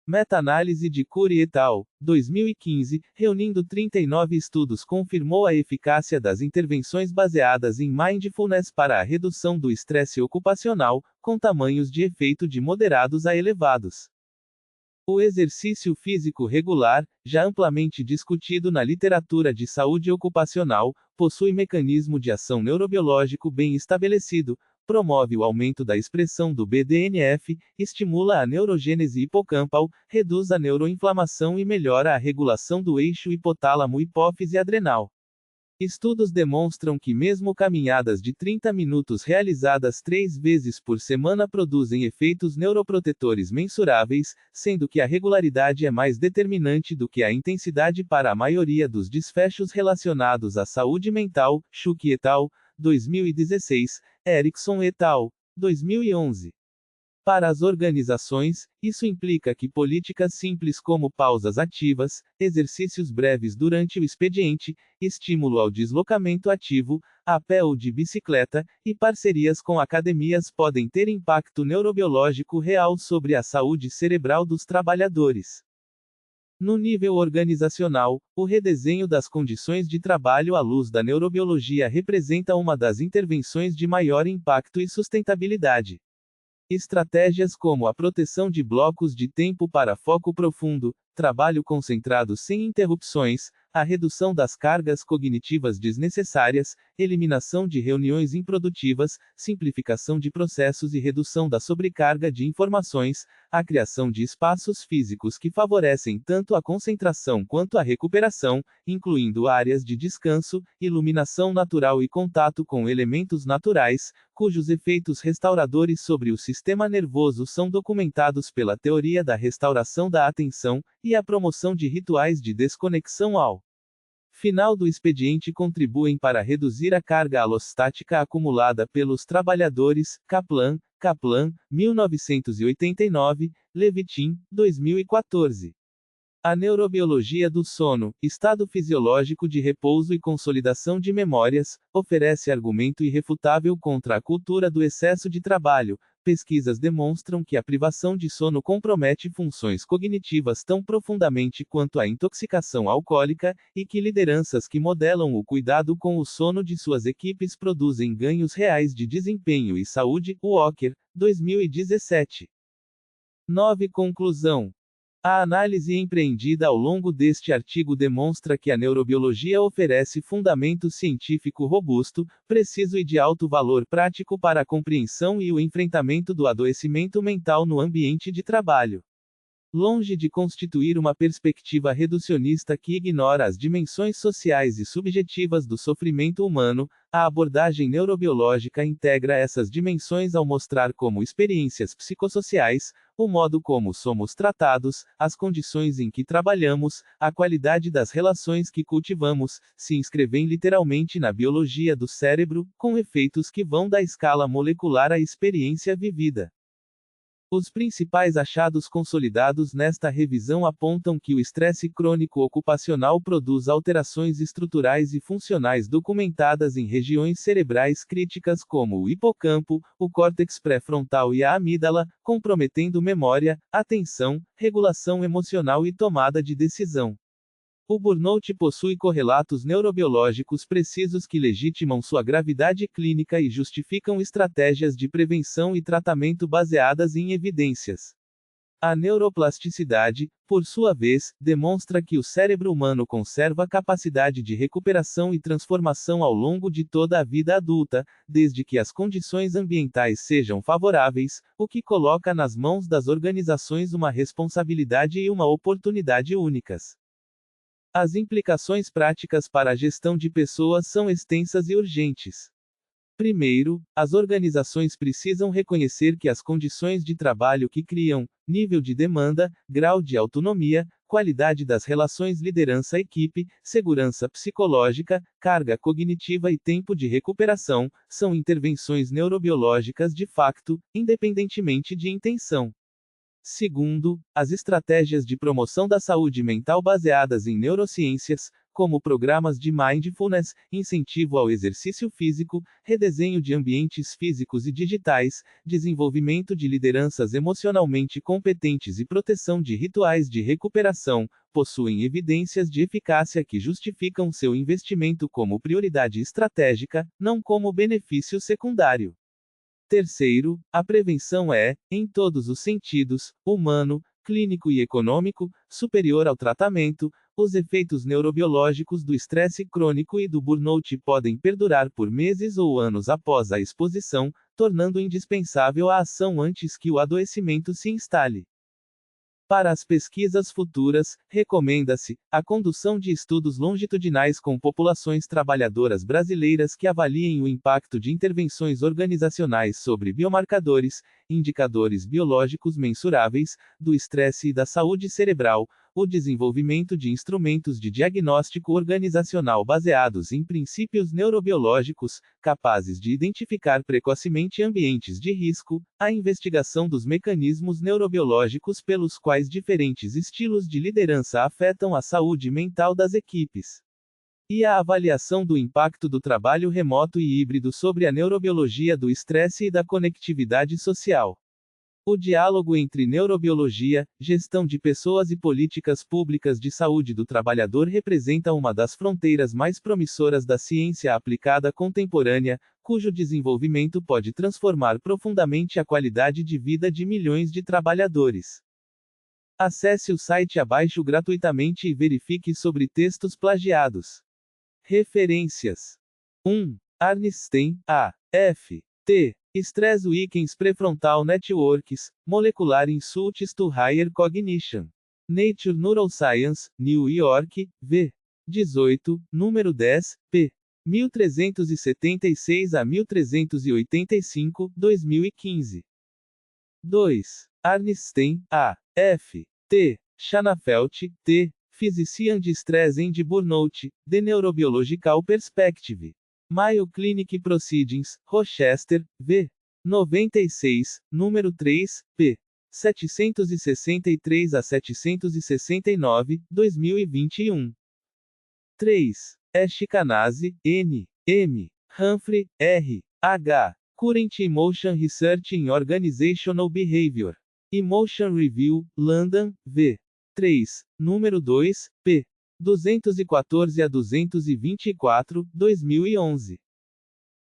Meta-análise de Curry et al., 2015, reunindo 39 estudos, confirmou a eficácia das intervenções baseadas em mindfulness para a redução do estresse ocupacional, com tamanhos de efeito de moderados a elevados. O exercício físico regular, já amplamente discutido na literatura de saúde ocupacional, possui mecanismo de ação neurobiológico bem estabelecido, promove o aumento da expressão do BDNF, estimula a neurogênese hipocampal, reduz a neuroinflamação e melhora a regulação do eixo hipotálamo-hipófise adrenal. Estudos demonstram que mesmo caminhadas de 30 minutos realizadas 3 vezes por semana produzem efeitos neuroprotetores mensuráveis, sendo que a regularidade é mais determinante do que a intensidade para a maioria dos desfechos relacionados à saúde mental. Schuch et al., 2016, Erickson et al., 2011. Para as organizações, isso implica que políticas simples como pausas ativas, exercícios breves durante o expediente, estímulo ao deslocamento ativo, a pé ou de bicicleta, e parcerias com academias podem ter impacto neurobiológico real sobre a saúde cerebral dos trabalhadores. No nível organizacional, o redesenho das condições de trabalho à luz da neurobiologia representa uma das intervenções de maior impacto e sustentabilidade. Estratégias como a proteção de blocos de tempo para foco profundo, trabalho concentrado sem interrupções, a redução das cargas cognitivas desnecessárias, eliminação de reuniões improdutivas, simplificação de processos e redução da sobrecarga de informações, a criação de espaços físicos que favorecem tanto a concentração quanto a recuperação, incluindo áreas de descanso, iluminação natural e contato com elementos naturais, cujos efeitos restauradores sobre o sistema nervoso são documentados pela teoria da restauração da atenção, e a promoção de rituais de desconexão ao final do expediente contribuem para reduzir a carga alostática acumulada pelos trabalhadores. Kaplan, 1989, Levitin, 2014. A neurobiologia do sono, estado fisiológico de repouso e consolidação de memórias, oferece argumento irrefutável contra a cultura do excesso de trabalho. Pesquisas demonstram que a privação de sono compromete funções cognitivas tão profundamente quanto a intoxicação alcoólica, e que lideranças que modelam o cuidado com o sono de suas equipes produzem ganhos reais de desempenho e saúde. Walker, 2017. 9. Conclusão. A análise empreendida ao longo deste artigo demonstra que a neurobiologia oferece fundamento científico robusto, preciso e de alto valor prático para a compreensão e o enfrentamento do adoecimento mental no ambiente de trabalho. Longe de constituir uma perspectiva reducionista que ignora as dimensões sociais e subjetivas do sofrimento humano, a abordagem neurobiológica integra essas dimensões ao mostrar como experiências psicossociais, o modo como somos tratados, as condições em que trabalhamos, a qualidade das relações que cultivamos, se inscrevem literalmente na biologia do cérebro, com efeitos que vão da escala molecular à experiência vivida. Os principais achados consolidados nesta revisão apontam que o estresse crônico ocupacional produz alterações estruturais e funcionais documentadas em regiões cerebrais críticas como o hipocampo, o córtex pré-frontal e a amígdala, comprometendo memória, atenção, regulação emocional e tomada de decisão. O burnout possui correlatos neurobiológicos precisos que legitimam sua gravidade clínica e justificam estratégias de prevenção e tratamento baseadas em evidências. A neuroplasticidade, por sua vez, demonstra que o cérebro humano conserva capacidade de recuperação e transformação ao longo de toda a vida adulta, desde que as condições ambientais sejam favoráveis, o que coloca nas mãos das organizações uma responsabilidade e uma oportunidade únicas. As implicações práticas para a gestão de pessoas são extensas e urgentes. Primeiro, as organizações precisam reconhecer que as condições de trabalho que criam nível de demanda, grau de autonomia, qualidade das relações liderança-equipe, segurança psicológica, carga cognitiva e tempo de recuperação, são intervenções neurobiológicas de facto, independentemente de intenção. Segundo, as estratégias de promoção da saúde mental baseadas em neurociências, como programas de mindfulness, incentivo ao exercício físico, redesenho de ambientes físicos e digitais, desenvolvimento de lideranças emocionalmente competentes e proteção de rituais de recuperação, possuem evidências de eficácia que justificam seu investimento como prioridade estratégica, não como benefício secundário. Terceiro, a prevenção é, em todos os sentidos, humano, clínico e econômico, superior ao tratamento. Os efeitos neurobiológicos do estresse crônico e do burnout podem perdurar por meses ou anos após a exposição, tornando indispensável a ação antes que o adoecimento se instale. Para as pesquisas futuras, recomenda-se a condução de estudos longitudinais com populações trabalhadoras brasileiras que avaliem o impacto de intervenções organizacionais sobre biomarcadores, indicadores biológicos mensuráveis, do estresse e da saúde cerebral, o desenvolvimento de instrumentos de diagnóstico organizacional baseados em princípios neurobiológicos, capazes de identificar precocemente ambientes de risco, a investigação dos mecanismos neurobiológicos pelos quais diferentes estilos de liderança afetam a saúde mental das equipes. E a avaliação do impacto do trabalho remoto e híbrido sobre a neurobiologia do estresse e da conectividade social. O diálogo entre neurobiologia, gestão de pessoas e políticas públicas de saúde do trabalhador representa uma das fronteiras mais promissoras da ciência aplicada contemporânea, cujo desenvolvimento pode transformar profundamente a qualidade de vida de milhões de trabalhadores. Acesse o site abaixo gratuitamente e verifique sobre textos plagiados. Referências: 1. Arnstein, A. F. T. Stress Weekends Prefrontal Networks, Molecular Insults to Higher Cognition. Nature Neuroscience, New York, v. 18, número 10, p. 1376 a 1385, 2015. 2. Arnstein, A. F. T. Schanafelt, T. Physician de Stress and Burnout, The Neurobiological Perspective. Mayo Clinic Proceedings, Rochester, v. 96, número 3, p. 763 a 769, 2021. 3. Ashkenazi, N. M. Humphrey, R. H. Current Emotion Research in Organizational Behavior. Emotion Review, London, v. 3, número 2, p. 214 a 224, 2011.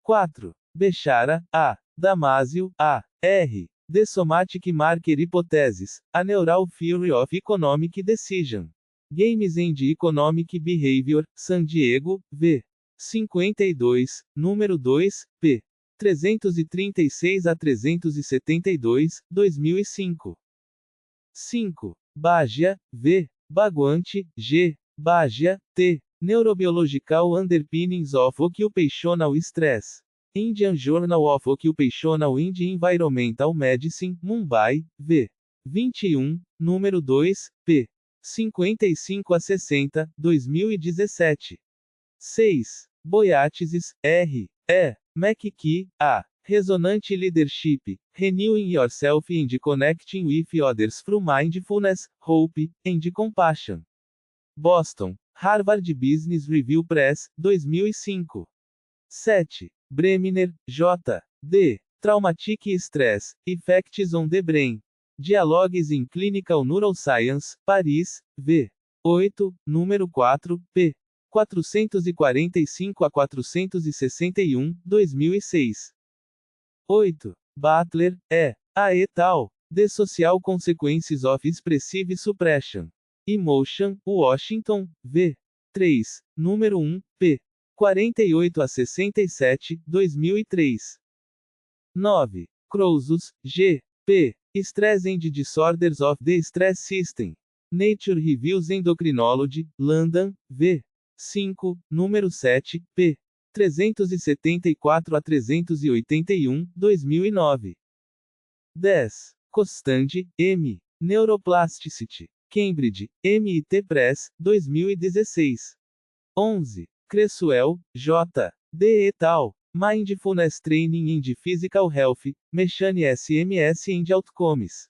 4. Bechara, A. Damasio, A. R. The Somatic Marker Hypothesis, A Neural Theory of Economic Decision. Games and Economic Behavior, San Diego, v. 52, número 2, p. 336 a 372, 2005. 5. Bhagia, V. Bhagwant, G. Bhagia, T. Neurobiological Underpinnings of Occupational Stress. Indian Journal of Occupational and Environmental Medicine, Mumbai, v. 21, número 2, p. 55 a 60, 2017. 6. Boyatzis, R. E. McKee, A. Resonant Leadership, Renewing Yourself and Connecting with Others through Mindfulness, Hope, and Compassion. Boston, Harvard Business Review Press, 2005. 7. Bremner, J. D. Traumatic Stress, Effects on the Brain. Dialogues in Clinical Neuroscience, Paris, v. 8, número 4, p. 445 a 461, 2006. 8. Butler, E. A. et al. The Social Consequences of Expressive Suppression. Emotion, Washington, v. 3, número 1, p. 48 a 67, 2003. 9. Crouzos, G. P. Stress and Disorders of the Stress System. Nature Reviews Endocrinology, London, v. 5, número 7, p. 374 a 381, 2009. 10. Costandi, M. Neuroplasticity. Cambridge, MIT Press, 2016. 11. Creswell, J. D. et al. Mindfulness Training and Physical Health, Mechanic SMS and Outcomes.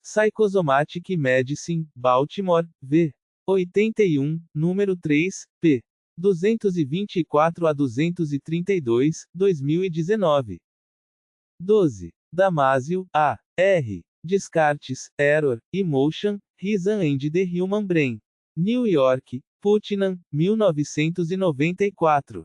Psychosomatic Medicine, Baltimore, v. 81, número 3, p. 224 a 232, 2019. 12. Damasio, A. R. Descartes, Error, Emotion, Reason and the Human Brain. New York, Putnam, 1994.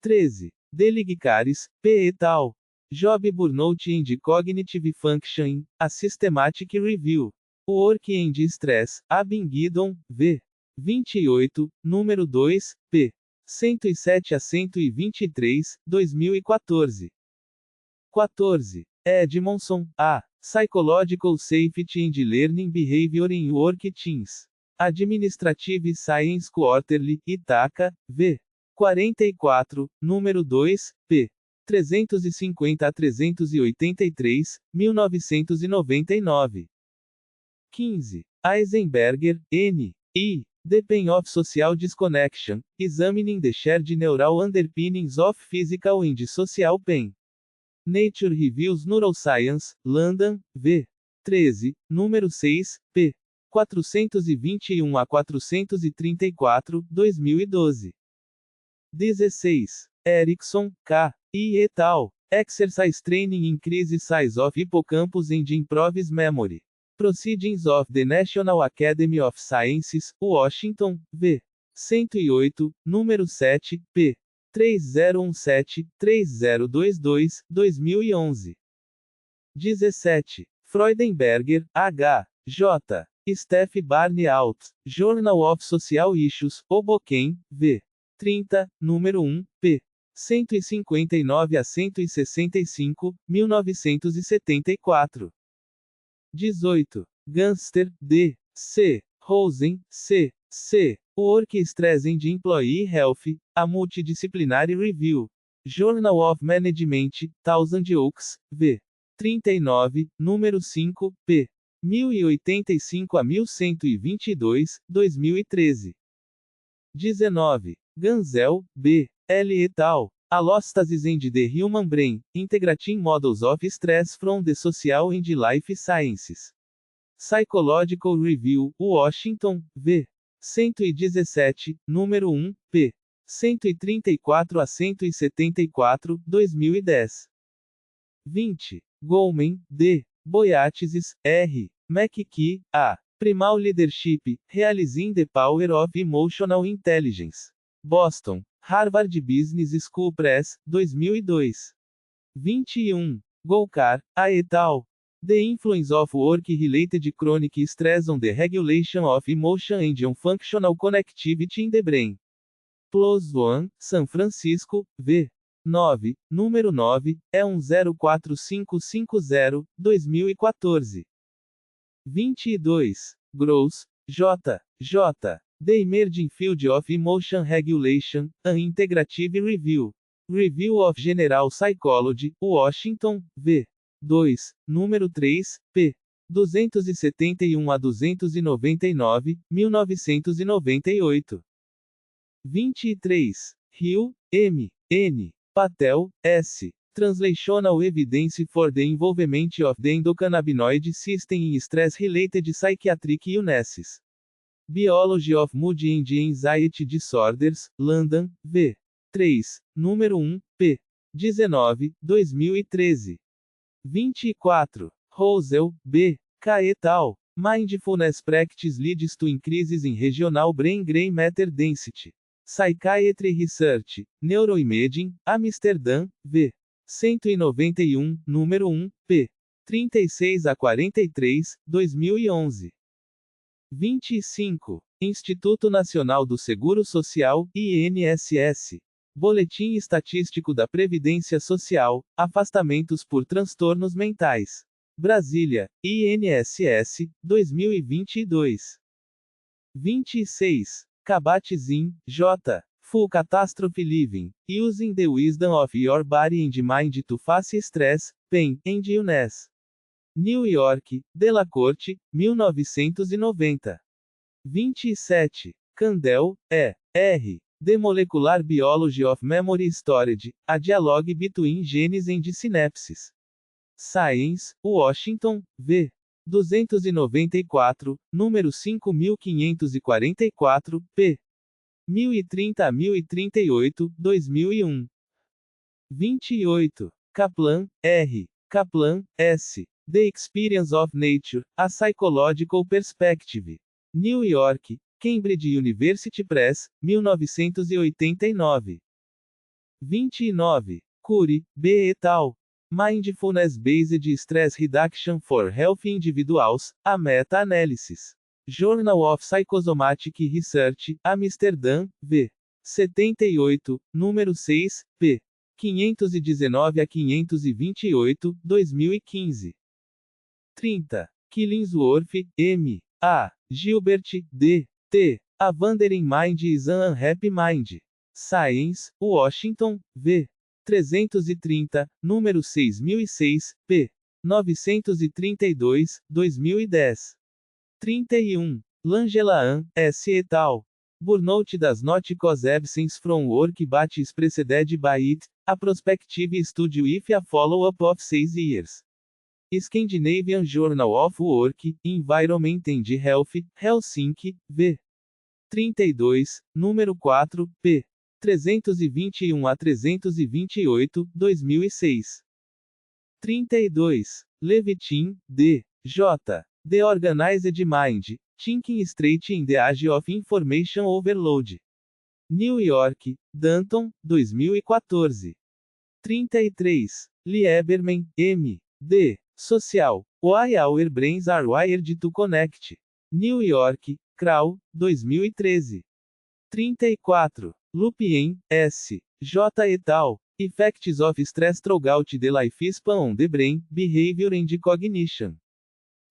13. Deligcaris, P. et al. Job Burnout and Cognitive Functioning, A Systematic Review. Work and Stress, Abingdon, v. 28, número 2, p. 107 a 123, 2014. 14. Edmondson, A. Psychological Safety and Learning Behavior in Work Teams. Administrative Science Quarterly, Itaca, v. 44, número 2, p. 350 a 383, 1999. 15. Eisenberger, N. I. The Pain of Social Disconnection, Examining the Shared Neural Underpinnings of Physical and Social Pain. Nature Reviews Neuroscience, London, v. 13, número 6, p. 421 a 434, 2012. 16. Erickson, K. I. et al. Exercise Training Increase Size of Hippocampus and Improves Memory. Proceedings of the National Academy of Sciences, Washington, v. 108, número 7, p. 3017-3022, 2011. 17. Freudenberger, H. J. Steph Barney Alt, Journal of Social Issues, Hoboken, v. 30, número 1, p. 159 a 165, 1974. 18. Gunster, D. C. Rosen, C. C. Work Stress and Employee Health, A Multidisciplinary Review. Journal of Management, Thousand Oaks, v. 39, número 5, p. 1085 a 1122, 2013. 19. Ganzel, B. L. et al. Allostasis and the Human Brain, Integrating Models of Stress from the Social and Life Sciences. Psychological Review, Washington, v. 117, número 1, p. 134 a 174, 2010. 20. Goldman, D. Boyatzis, R. McKee, A. Primal Leadership, Realizing the Power of Emotional Intelligence. Boston, Harvard Business School Press, 2002. 21. Golkar, A. et al. The Influence of Work-Related Chronic Stress on the Regulation of Emotion and on Functional Connectivity in the Brain. PLOS ONE, São Francisco, v. 9, número 9, E104550, 2014. 22. Gross, J. J. The Emerging Field of Emotion Regulation, An Integrative Review. Review of General Psychology, Washington, v. 2, número 3, p. 271 a 299, 1998. 23. Hill, M. N. Patel, S. Translational Evidence for the Involvement of the Endocannabinoid System in Stress-Related Psychiatric Illnesses. Biology of Mood and Anxiety Disorders, London, v. 3, número 1, p. 19, 2013. 24. Rosell, B. K. et al. Mindfulness Practice Leads to Increases in Regional Brain Gray Matter Density. Psychiatry Research, Neuroimaging, Amsterdã, v. 191, número 1, p. 36 a 43, 2011. 25. Instituto Nacional do Seguro Social, INSS. Boletim Estatístico da Previdência Social, Afastamentos por Transtornos Mentais. Brasília, INSS, 2022. 26. Kabat-Zinn, J. Full Catastrophe Living, Using the Wisdom of Your Body and Mind to Face Stress, Pain, and Illness. New York, Delacorte, 1990. 27. Kandel, E. R. The Molecular Biology of Memory Storage, A Dialogue Between Genes and Synapses. Science, Washington, v. 294, número 5544, p. 1030 a 1038, 2001. 28. Kaplan, R. Kaplan, S. The Experience of Nature, A Psychological Perspective. New York, Cambridge University Press, 1989. 29. Curry, B. et al. Mindfulness-Based Stress Reduction for Healthy Individuals, a Meta-Analysis. Journal of Psychosomatic Research, Amsterdã, v. 78, número 6, p. 519 a 528, 2015. 30. Killingsworth, M. A. Gilbert, D. T. A Wandering Mind is an Unhappy Mind. Science, Washington, v. 330, número 6006, p. 932, 2010. 31. Langelaan, S. et al. Burnout does not cause absence from work but is preceded by it, a prospective study with a follow-up of 6 years. Scandinavian Journal of Work, Environment and Health, Helsinki, v. 32, número 4, p. 321 a 328, 2006. 32. Levitin, D. J. The Organized Mind, Thinking Straight in the Age of Information Overload. New York, Danton, 2014. 33. Lieberman, M. D. Social. Why Our Brains Are Wired to Connect. New York, Crow, 2013. 34. Lupien, S. J. et al. Effects of Stress Throughout the Lifespan on the Brain, Behavior and Cognition.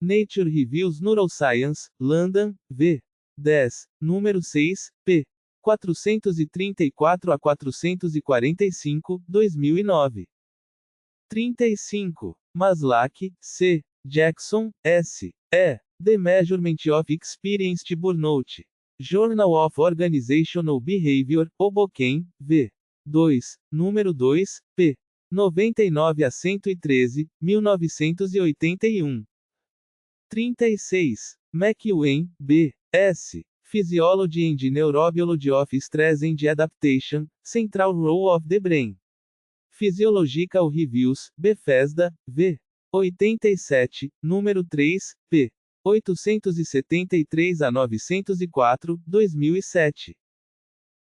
Nature Reviews Neuroscience, London, v. 10, número 6, p. 434 a 445, 2009. 35. Maslach, C. Jackson, S. E. The Measurement of Experienced Burnout. Journal of Organizational Behavior, Hoboken, v. 2, número 2, p. 99 a 113, 1981. 36. McEwen, B. S. Physiology and Neurobiology of Stress and Adaptation, Central Role of the Brain. Physiological Reviews, Bethesda, v. 87, número 3, p. 873 a 904, 2007.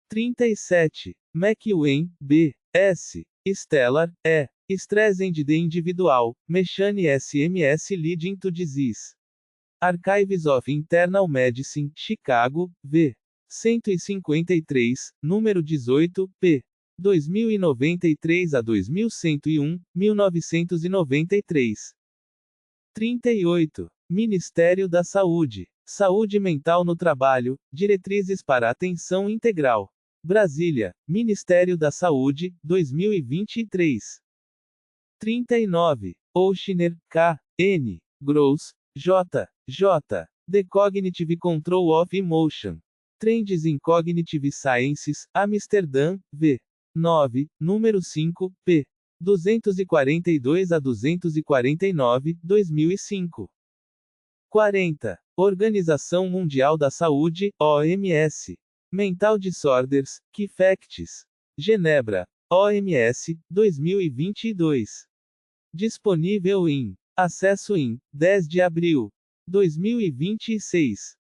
37. McEwen, B. S. Stellar, E. Stress and the Individual, Machine SMS Leading to Disease. Archives of Internal Medicine, Chicago, v. 153, número 18, p. 2093 a 2101, 1993. 38. Ministério da Saúde. Saúde Mental no Trabalho, Diretrizes para Atenção Integral. Brasília, Ministério da Saúde, 2023. 39. Oshner, K. N. Gross, J. J. The Cognitive Control of Emotion. Trends in Cognitive Sciences, Amsterdã, v. 9, número 5, p. 242 a 249, 2005. 40. Organização Mundial da Saúde, OMS. Mental Disorders, Key Facts. Genebra, OMS, 2022. Disponível em acesso em 10 de abril. 2026.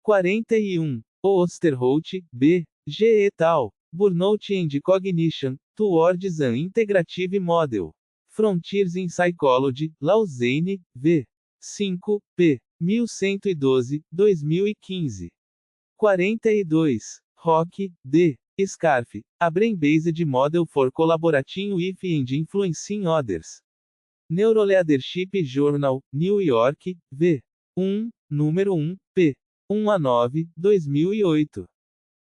41. Osterhout, B. G. et al. Burnout and Cognition, Towards an Integrative Model. Frontiers in Psychology, Lausanne, V. 5, p. 1112, 2015. 42. Rock, D. Scarf, A Brain-Based Model for Collaborating with and Influencing Others. Neuroleadership Journal, New York, V. 1, número 1, p. 1 a 9, 2008.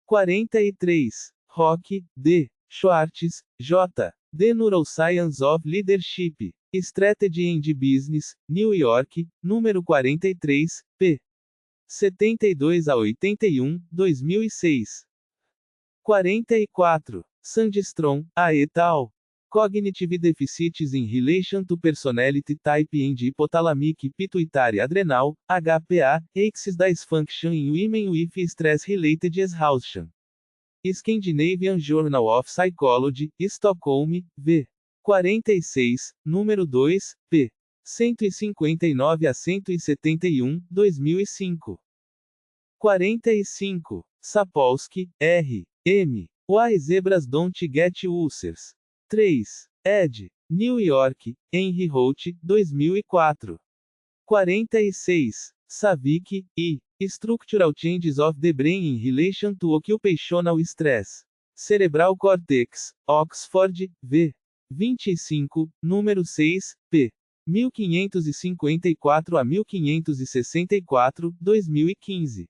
43. Rock, D. Schwartz, J. The Neuroscience of Leadership, Strategy and Business, New York, número 43, p. 72 a 81, 2006. 44. Sandstrom, A. et al. Cognitive Deficits in Relation to Personality Type and Hypothalamic Pituitary Adrenal, HPA, Axis Dysfunction in Women with Stress-Related Exhaustion. Scandinavian Journal of Psychology, Stockholm, V. 46, número 2, p. 159 a 171, 2005. 45. Sapolsky, R. M. Why Zebras Don't Get Ulcers. 3. ed. New York, Henry Holt, 2004. 46. Savic, I. Structural Changes of the Brain in Relation to Occupational Stress. Cerebral Cortex, Oxford, V. 25, número 6, p. 1554 a 1564, 2015.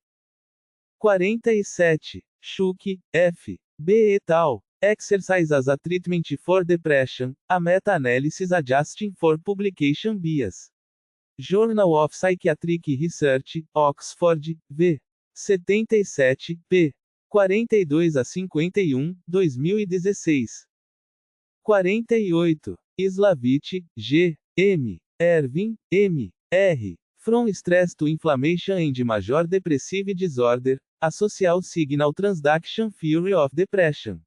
47. Schuch, F. B. et al. Exercise as a Treatment for Depression, a Meta-Analysis Adjusting for Publication Bias. Journal of Psychiatric Research, Oxford, V. 77, p. 42 a 51, 2016. 48. Slavich, G. M. Ervin, M. R. From Stress to Inflammation and Major Depressive Disorder, a Social Signal Transduction Theory of Depression.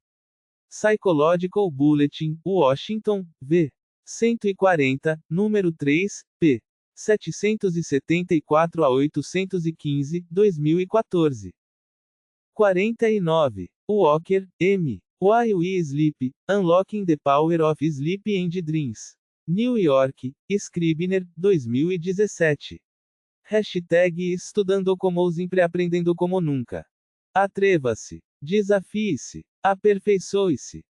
Psychological Bulletin, Washington, V. 140, número 3, p. 774 a 815, 2014. 49. Walker, M. Why We Sleep, Unlocking the Power of Sleep and Dreams. New York, Scribner, 2017. Hashtag Estudando como sempre, aprendendo como nunca. Atreva-se. Desafie-se. Aperfeiçoe-se.